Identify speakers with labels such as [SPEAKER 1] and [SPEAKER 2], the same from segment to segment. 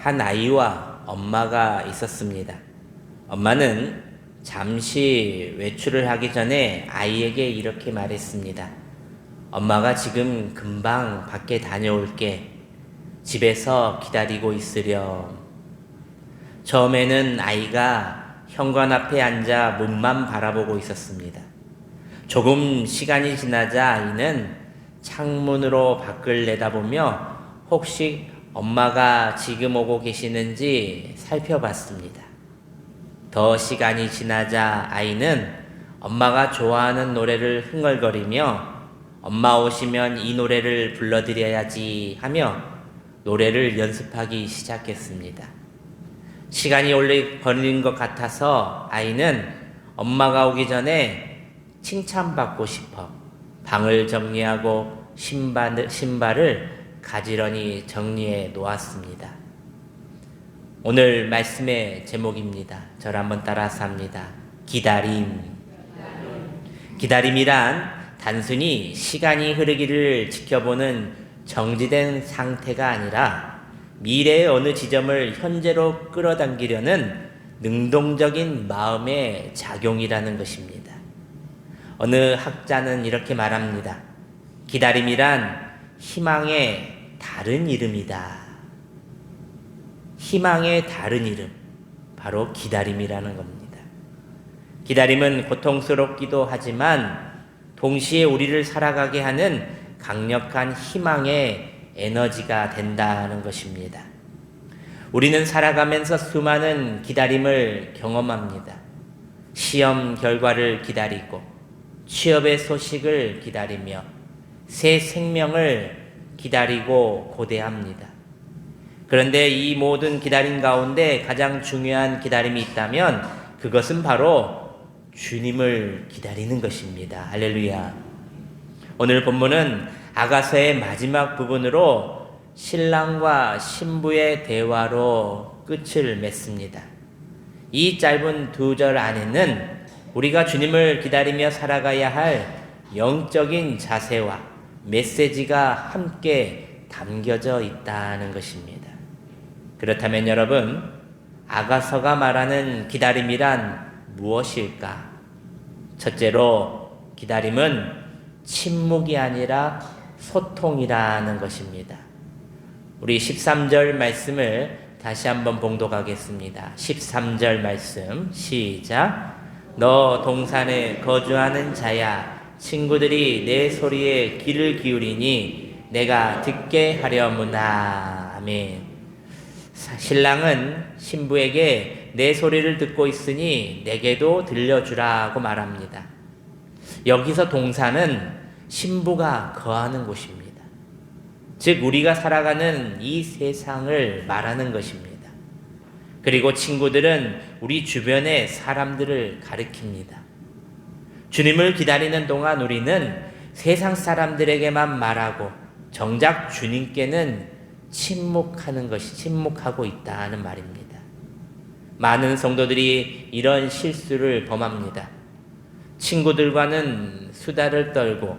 [SPEAKER 1] 한 아이와 엄마가 있었습니다. 엄마는 잠시 외출을 하기 전에 아이에게 이렇게 말했습니다. 엄마가 지금 금방 밖에 다녀올게. 집에서 기다리고 있으렴. 처음에는 아이가 현관 앞에 앉아 문만 바라보고 있었습니다. 조금 시간이 지나자 아이는 창문으로 밖을 내다보며 혹시 엄마가 지금 오고 계시는지 살펴봤습니다. 더 시간이 지나자 아이는 엄마가 좋아하는 노래를 흥얼거리며 엄마 오시면 이 노래를 불러드려야지 하며 노래를 연습하기 시작했습니다. 시간이 오래 걸린 것 같아서 아이는 엄마가 오기 전에 칭찬받고 싶어 방을 정리하고 신발을 가지런히 정리해 놓았습니다. 오늘 말씀의 제목입니다. 저를 한번 따라서 합니다. 기다림. 기다림이란 단순히 시간이 흐르기를 지켜보는 정지된 상태가 아니라 미래의 어느 지점을 현재로 끌어당기려는 능동적인 마음의 작용이라는 것입니다. 어느 학자는 이렇게 말합니다. 기다림이란 희망의 다른 이름이다. 희망의 다른 이름, 바로 기다림이라는 겁니다. 기다림은 고통스럽기도 하지만 동시에 우리를 살아가게 하는 강력한 희망의 에너지가 된다는 것입니다. 우리는 살아가면서 수많은 기다림을 경험합니다. 시험 결과를 기다리고 취업의 소식을 기다리며 새 생명을 기다리고 고대합니다. 그런데 이 모든 기다림 가운데 가장 중요한 기다림이 있다면 그것은 바로 주님을 기다리는 것입니다. 할렐루야. 오늘 본문은 아가서의 마지막 부분으로 신랑과 신부의 대화로 끝을 맺습니다. 이 짧은 2절 안에는 우리가 주님을 기다리며 살아가야 할 영적인 자세와 메시지가 함께 담겨져 있다는 것입니다. 그렇다면 여러분, 아가서가 말하는 기다림이란 무엇일까? 첫째로 기다림은 침묵이 아니라 소통이라는 것입니다. 우리 13절 말씀을 다시 한번 봉독하겠습니다. 13절 말씀 시작. 너 동산에 거주하는 자야, 친구들이 내 소리에 귀를 기울이니 내가 듣게 하려무나. 아멘. 신랑은 신부에게 내 소리를 듣고 있으니 내게도 들려주라고 말합니다. 여기서 동산은 신부가 거하는 곳입니다. 즉 우리가 살아가는 이 세상을 말하는 것입니다. 그리고 친구들은 우리 주변의 사람들을 가리킵니다. 주님을 기다리는 동안 우리는 세상 사람들에게만 말하고 정작 주님께는 침묵하고 있다는 말입니다. 많은 성도들이 이런 실수를 범합니다. 친구들과는 수다를 떨고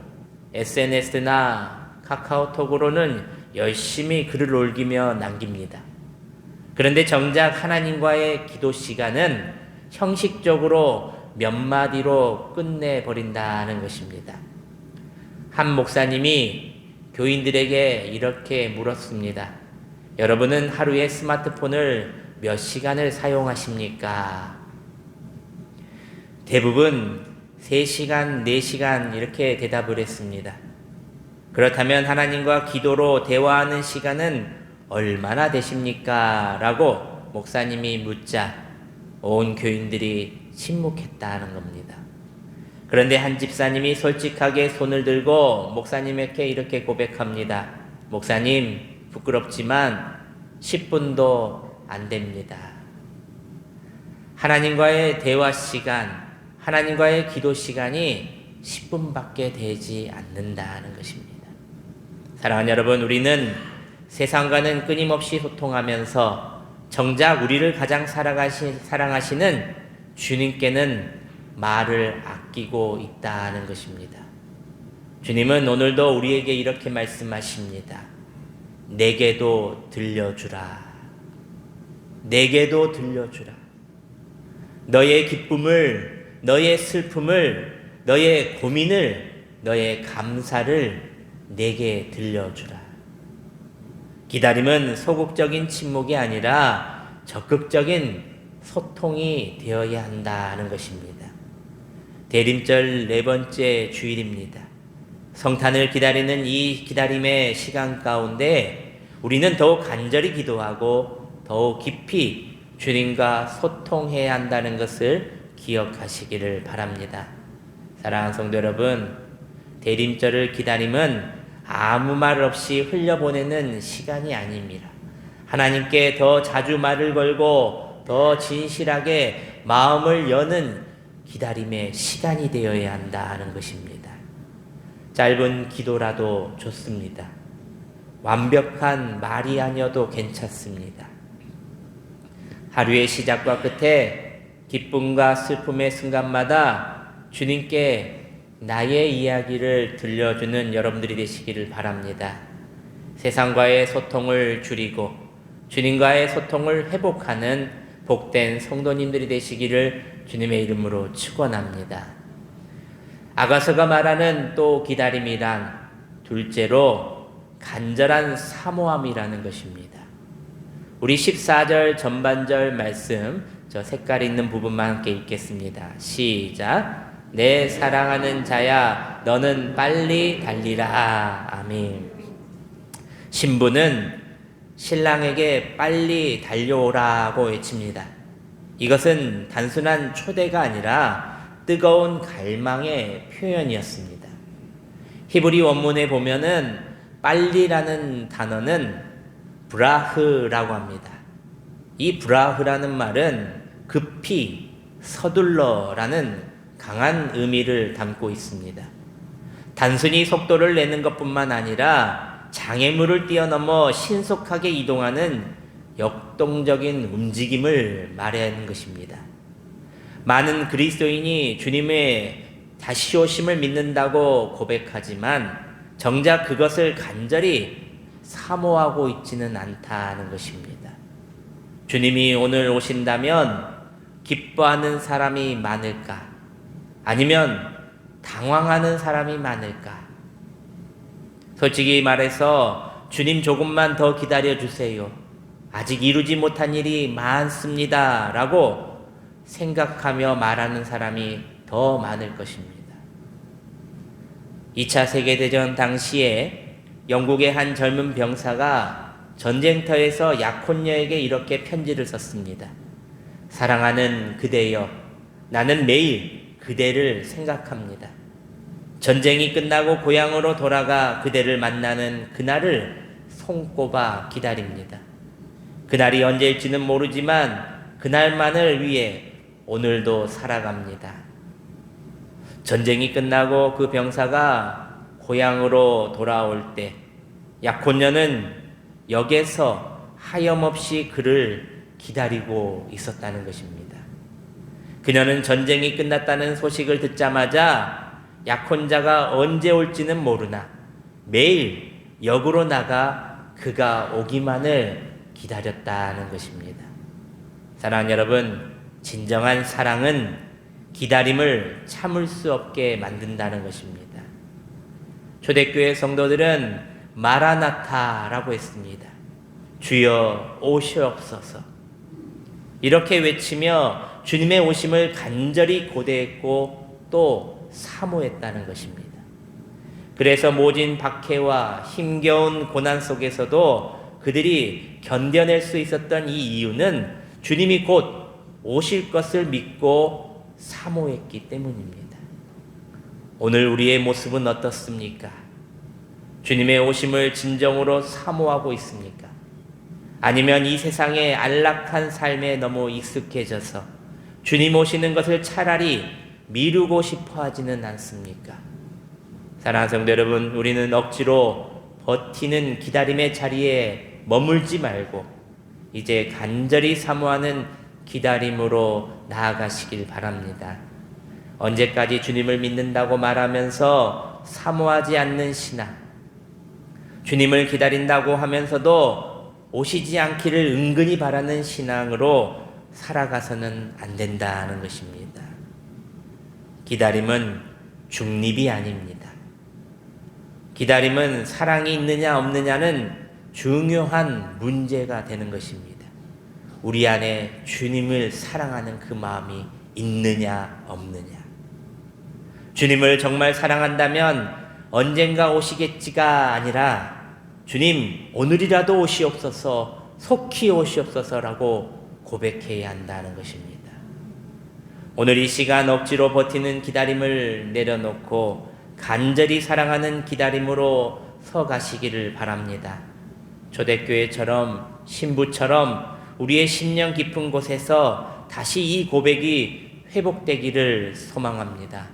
[SPEAKER 1] SNS나 카카오톡으로는 열심히 글을 올리며 남깁니다. 그런데 정작 하나님과의 기도 시간은 형식적으로 몇 마디로 끝내버린다는 것입니다. 한 목사님이 교인들에게 이렇게 물었습니다. 여러분은 하루에 스마트폰을 몇 시간을 사용하십니까? 대부분 3시간, 4시간 이렇게 대답을 했습니다. 그렇다면 하나님과 기도로 대화하는 시간은 얼마나 되십니까? 라고 목사님이 묻자 온 교인들이 침묵했다는 겁니다. 그런데 한 집사님이 솔직하게 손을 들고 목사님에게 이렇게 고백합니다. 목사님, 부끄럽지만 10분도 안 됩니다. 하나님과의 대화 시간, 하나님과의 기도 시간이 10분밖에 되지 않는다는 것입니다. 사랑하는 여러분, 우리는 세상과는 끊임없이 소통하면서 정작 우리를 가장 사랑하시는 주님께는 말을 아끼고 있다는 것입니다. 주님은 오늘도 우리에게 이렇게 말씀하십니다. 내게도 들려주라. 내게도 들려주라. 너의 기쁨을, 너의 슬픔을, 너의 고민을, 너의 감사를 내게 들려주라. 기다림은 소극적인 침묵이 아니라 적극적인 소통이 되어야 한다는 것입니다. 대림절 4번째 주일입니다. 성탄을 기다리는 이 기다림의 시간 가운데 우리는 더욱 간절히 기도하고 더욱 깊이 주님과 소통해야 한다는 것을 기억하시기를 바랍니다. 사랑하는 성도 여러분, 대림절을 기다림은 아무 말 없이 흘려보내는 시간이 아닙니다. 하나님께 더 자주 말을 걸고 더 진실하게 마음을 여는 기다림의 시간이 되어야 한다는 것입니다. 짧은 기도라도 좋습니다. 완벽한 말이 아니어도 괜찮습니다. 하루의 시작과 끝에 기쁨과 슬픔의 순간마다 주님께 나의 이야기를 들려주는 여러분들이 되시기를 바랍니다. 세상과의 소통을 줄이고 주님과의 소통을 회복하는 복된 성도님들이 되시기를 주님의 이름으로 축원합니다. 아가서가 말하는 또 기다림이란 둘째로 간절한 사모함이라는 것입니다. 우리 14절 전반절 말씀 저 색깔 있는 부분만 함께 읽겠습니다. 시작. 내 사랑하는 자야 너는 빨리 달리라. 아멘. 신부는 신랑에게 빨리 달려오라고 외칩니다. 이것은 단순한 초대가 아니라 뜨거운 갈망의 표현이었습니다. 히브리 원문에 보면은 빨리라는 단어는 브라흐라고 합니다. 이 브라흐라는 말은 급히, 서둘러라는 강한 의미를 담고 있습니다. 단순히 속도를 내는 것뿐만 아니라 장애물을 뛰어넘어 신속하게 이동하는 역동적인 움직임을 말하는 것입니다. 많은 그리스도인이 주님의 다시 오심을 믿는다고 고백하지만 정작 그것을 간절히 사모하고 있지는 않다는 것입니다. 주님이 오늘 오신다면 기뻐하는 사람이 많을까? 아니면 당황하는 사람이 많을까? 솔직히 말해서 주님 조금만 더 기다려주세요. 아직 이루지 못한 일이 많습니다. 라고 생각하며 말하는 사람이 더 많을 것입니다. 2차 세계대전 당시에 영국의 한 젊은 병사가 전쟁터에서 약혼녀에게 이렇게 편지를 썼습니다. 사랑하는 그대여, 나는 매일 그대를 생각합니다. 전쟁이 끝나고 고향으로 돌아가 그대를 만나는 그날을 손꼽아 기다립니다. 그날이 언제일지는 모르지만 그날만을 위해 오늘도 살아갑니다. 전쟁이 끝나고 그 병사가 고향으로 돌아올 때 약혼녀는 역에서 하염없이 그를 기다리고 있었다는 것입니다. 그녀는 전쟁이 끝났다는 소식을 듣자마자 약혼자가 언제 올지는 모르나 매일 역으로 나가 그가 오기만을 기다렸다는 것입니다. 사랑하는 여러분, 진정한 사랑은 기다림을 참을 수 없게 만든다는 것입니다. 초대교회 성도들은 마라나타라고 했습니다. 주여 오시옵소서. 이렇게 외치며 주님의 오심을 간절히 고대했고 또 사모했다는 것입니다. 그래서 모진 박해와 힘겨운 고난 속에서도 그들이 견뎌낼 수 있었던 이 이유는 주님이 곧 오실 것을 믿고 사모했기 때문입니다. 오늘 우리의 모습은 어떻습니까? 주님의 오심을 진정으로 사모하고 있습니까? 아니면 이 세상의 안락한 삶에 너무 익숙해져서 주님 오시는 것을 차라리 미루고 싶어 하지는 않습니까? 사랑하는 성도 여러분, 우리는 억지로 버티는 기다림의 자리에 머물지 말고 이제 간절히 사모하는 기다림으로 나아가시길 바랍니다. 언제까지 주님을 믿는다고 말하면서 사모하지 않는 신앙, 주님을 기다린다고 하면서도 오시지 않기를 은근히 바라는 신앙으로 살아가서는 안 된다는 것입니다. 기다림은 중립이 아닙니다. 기다림은 사랑이 있느냐 없느냐는 중요한 문제가 되는 것입니다. 우리 안에 주님을 사랑하는 그 마음이 있느냐 없느냐. 주님을 정말 사랑한다면 언젠가 오시겠지가 아니라 주님 오늘이라도 오시옵소서, 속히 오시옵소서라고 고백해야 한다는 것입니다. 오늘 이 시간 억지로 버티는 기다림을 내려놓고 간절히 사랑하는 기다림으로 서 가시기를 바랍니다. 초대교회처럼 신부처럼 우리의 심령 깊은 곳에서 다시 이 고백이 회복되기를 소망합니다.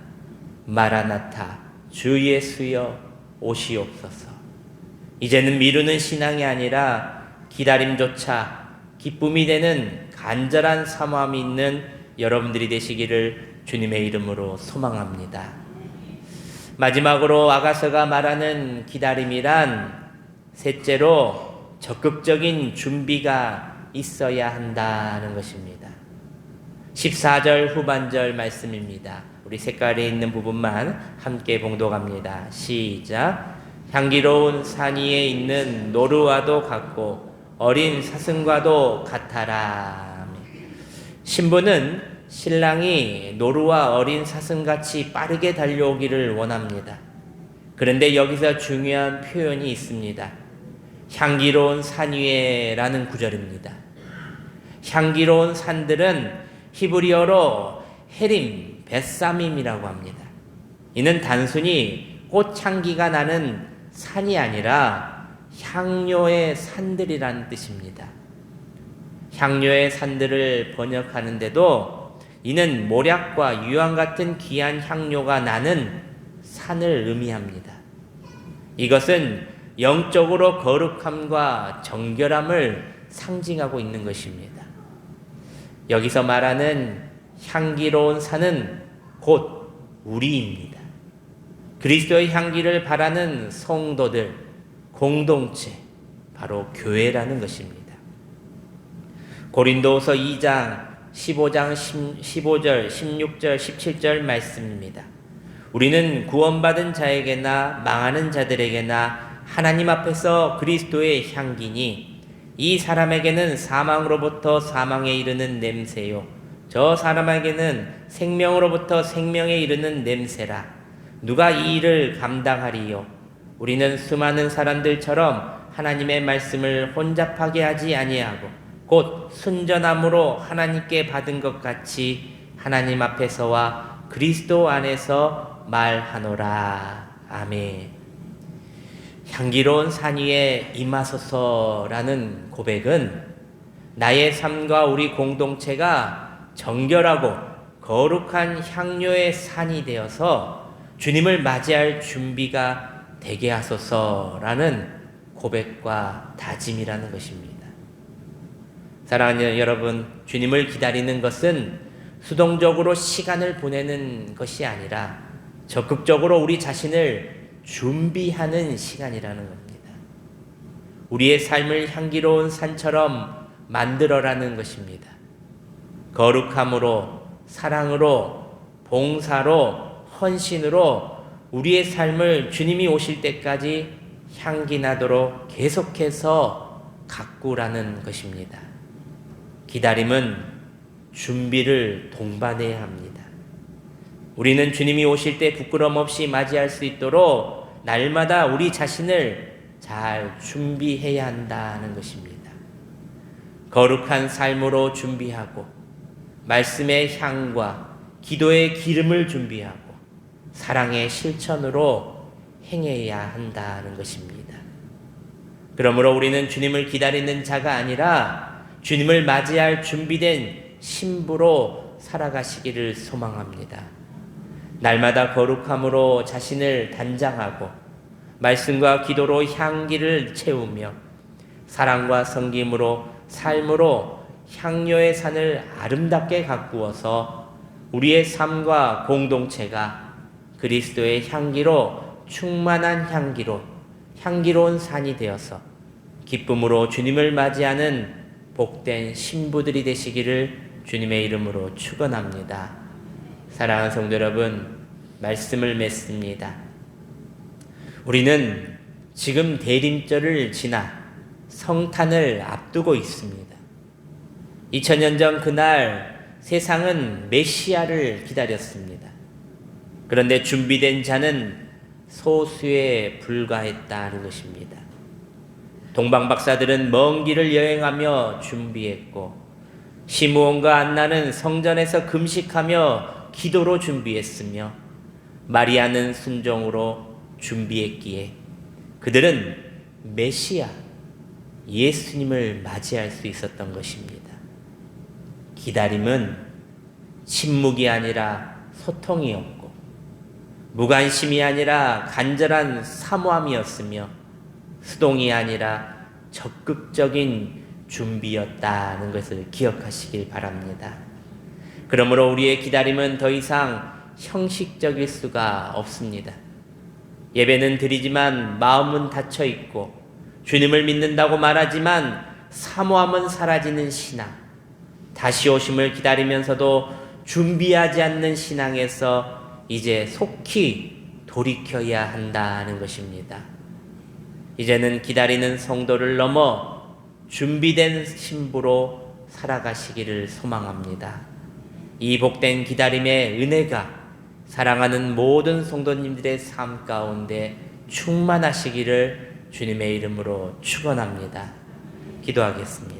[SPEAKER 1] 마라나타, 주 예수여 오시옵소서. 이제는 미루는 신앙이 아니라 기다림조차 기쁨이 되는 간절한 사모함이 있는 여러분들이 되시기를 주님의 이름으로 소망합니다. 마지막으로 아가서가 말하는 기다림이란 셋째로 적극적인 준비가 있어야 한다는 것입니다. 14절 후반절 말씀입니다. 우리 색깔에 있는 부분만 함께 봉독합니다. 시작. 향기로운 산 위에 있는 노루와도 같고 어린 사슴과도 같아라. 신부는 신랑이 노루와 어린 사슴같이 빠르게 달려오기를 원합니다. 그런데 여기서 중요한 표현이 있습니다. 향기로운 산 위에라는 구절입니다. 향기로운 산들은 히브리어로 헤림, 벳삼임이라고 합니다. 이는 단순히 꽃향기가 나는 산이 아니라 향료의 산들이라는 뜻입니다. 향료의 산들을 번역하는데도 이는 모략과 유황 같은 귀한 향료가 나는 산을 의미합니다. 이것은 영적으로 거룩함과 정결함을 상징하고 있는 것입니다. 여기서 말하는 향기로운 산은 곧 우리입니다. 그리스도의 향기를 바라는 성도들, 공동체, 바로 교회라는 것입니다. 고린도후서 2장 15절, 16절, 17절 말씀입니다. 우리는 구원받은 자에게나 망하는 자들에게나 하나님 앞에서 그리스도의 향기니 이 사람에게는 사망으로부터 사망에 이르는 냄새요 저 사람에게는 생명으로부터 생명에 이르는 냄새라. 누가 이 일을 감당하리요? 우리는 수많은 사람들처럼 하나님의 말씀을 혼잡하게 하지 아니하고 곧 순전함으로 하나님께 받은 것 같이 하나님 앞에서와 그리스도 안에서 말하노라. 아멘. 향기로운 산 위에 임하소서라는 고백은 나의 삶과 우리 공동체가 정결하고 거룩한 향료의 산이 되어서 주님을 맞이할 준비가 되게 하소서라는 고백과 다짐이라는 것입니다. 사랑하는 여러분, 주님을 기다리는 것은 수동적으로 시간을 보내는 것이 아니라 적극적으로 우리 자신을 준비하는 시간이라는 겁니다. 우리의 삶을 향기로운 산처럼 만들어라는 것입니다. 거룩함으로, 사랑으로, 봉사로, 헌신으로 우리의 삶을 주님이 오실 때까지 향기 나도록 계속해서 가꾸라는 것입니다. 기다림은 준비를 동반해야 합니다. 우리는 주님이 오실 때 부끄럼 없이 맞이할 수 있도록 날마다 우리 자신을 잘 준비해야 한다는 것입니다. 거룩한 삶으로 준비하고 말씀의 향과 기도의 기름을 준비하고 사랑의 실천으로 행해야 한다는 것입니다. 그러므로 우리는 주님을 기다리는 자가 아니라 주님을 맞이할 준비된 신부로 살아가시기를 소망합니다. 날마다 거룩함으로 자신을 단장하고 말씀과 기도로 향기를 채우며 사랑과 섬김으로 삶으로 향료의 산을 아름답게 가꾸어서 우리의 삶과 공동체가 그리스도의 향기로 충만한 향기로 향기로운 산이 되어서 기쁨으로 주님을 맞이하는 복된 신부들이 되시기를 주님의 이름으로 축원합니다. 사랑하는 성도 여러분, 말씀을 맺습니다. 우리는 지금 대림절을 지나 성탄을 앞두고 있습니다. 2000년 전 그날 세상은 메시아를 기다렸습니다. 그런데 준비된 자는 소수에 불과했다는 것입니다. 동방 박사들은 먼 길을 여행하며 준비했고, 시므온과 안나는 성전에서 금식하며 기도로 준비했으며, 마리아는 순종으로 준비했기에 그들은 메시아 예수님을 맞이할 수 있었던 것입니다. 기다림은 침묵이 아니라 소통이었고, 무관심이 아니라 간절한 사모함이었으며, 수동이 아니라 적극적인 준비였다는 것을 기억하시길 바랍니다. 그러므로 우리의 기다림은 더 이상 형식적일 수가 없습니다. 예배는 드리지만 마음은 닫혀 있고, 주님을 믿는다고 말하지만 사모함은 사라지는 신앙, 다시 오심을 기다리면서도 준비하지 않는 신앙에서 이제 속히 돌이켜야 한다는 것입니다. 이제는 기다리는 성도를 넘어 준비된 신부로 살아가시기를 소망합니다. 이 복된 기다림의 은혜가 사랑하는 모든 성도님들의 삶 가운데 충만하시기를 주님의 이름으로 축원합니다. 기도하겠습니다.